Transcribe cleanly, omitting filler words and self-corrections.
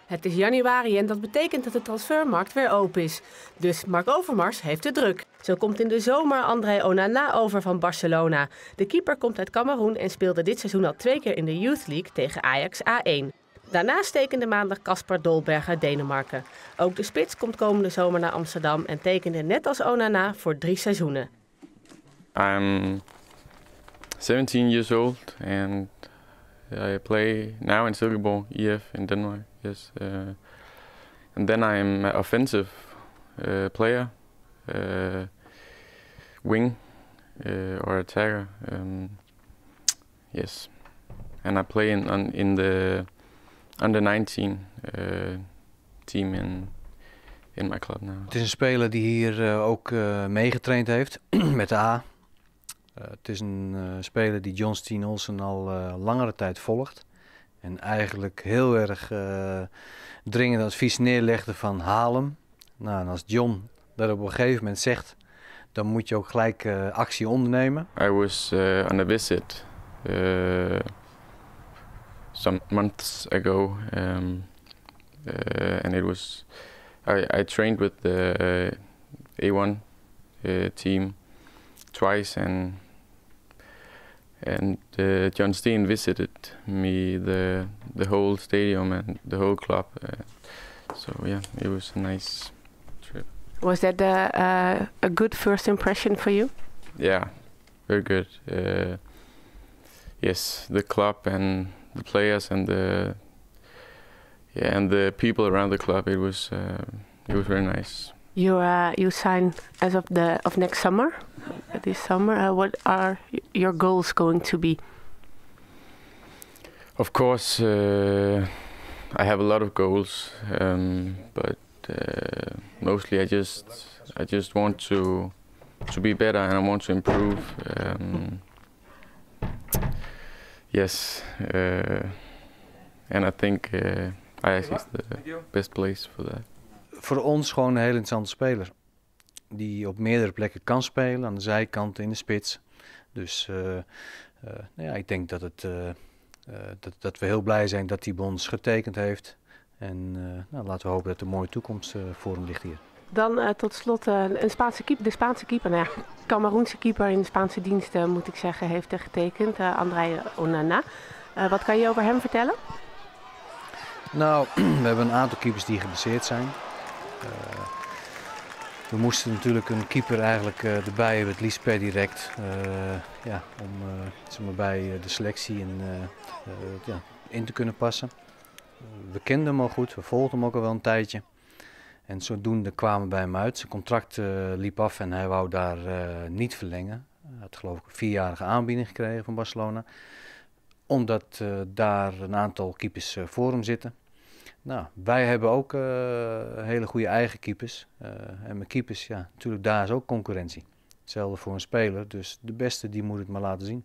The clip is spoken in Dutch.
Het is januari en dat betekent dat de transfermarkt weer open is. Dus Mark Overmars heeft het druk. Zo komt in de zomer André Onana over van Barcelona. De keeper komt uit Kameroen en speelde dit seizoen al 2 keer in de Youth League tegen Ajax A1. Daarnaast tekende maandag Kasper Dolberg uit Denemarken. Ook de spits komt komende zomer naar Amsterdam en tekende net als Onana voor 3 seizoenen. I'm 17 years old and I play now in Silkeborg EF in Denmark. Yes, and then I'm an offensive player, wing or attacker. Yes, and I play in the under 19 team in my club now. Het is een speler die hier ook meegetraind heeft met de A. Het is een speler die John Steen Olsen al langere tijd volgt. En eigenlijk heel erg dringend advies neerlegde van haal hem. Nou, en als John dat op een gegeven moment zegt, dan moet je ook gelijk actie ondernemen. I was on a visit some months ago and it was I trained with the A1 team twice and John Steen visited me the whole stadium and the whole club. So yeah, it was a nice trip. Was that a good first impression for you? Yeah, very good. Yes, the club and the players and the people around the club. It was very nice. You sign as of next summer. This summer, what are your goals going to be? Of course, I have a lot of goals, but mostly I just want to be better and I want to improve. Yes, and I think Ajax is the best place for that. Voor ons gewoon een heel interessante speler. Die op meerdere plekken kan spelen, aan de zijkant, in de spits. Dus ja, ik denk dat we heel blij zijn dat hij bij ons getekend heeft. En nou, laten we hopen dat er een mooie toekomst voor hem ligt hier. Dan tot slot de Spaanse keeper, nou ja, Kameroense keeper in de Spaanse dienst moet ik zeggen, heeft er getekend, André Onana. Wat kan je over hem vertellen? Nou, we hebben een aantal keepers die geblesseerd zijn. We moesten natuurlijk een keeper eigenlijk erbij hebben, het liefst per direct, ja, om zeg maar, bij de selectie ja, in te kunnen passen. We kenden hem al goed, we volgden hem ook al wel een tijdje. En zodoende kwamen we bij hem uit. Zijn contract liep af en hij wou daar niet verlengen. Hij had geloof ik een 4-jarige aanbieding gekregen van Barcelona. Omdat daar een aantal keepers voor hem zitten. Nou, wij hebben ook hele goede eigen keepers. En met keepers, ja, natuurlijk daar is ook concurrentie. Hetzelfde voor een speler, dus de beste die moet het maar laten zien.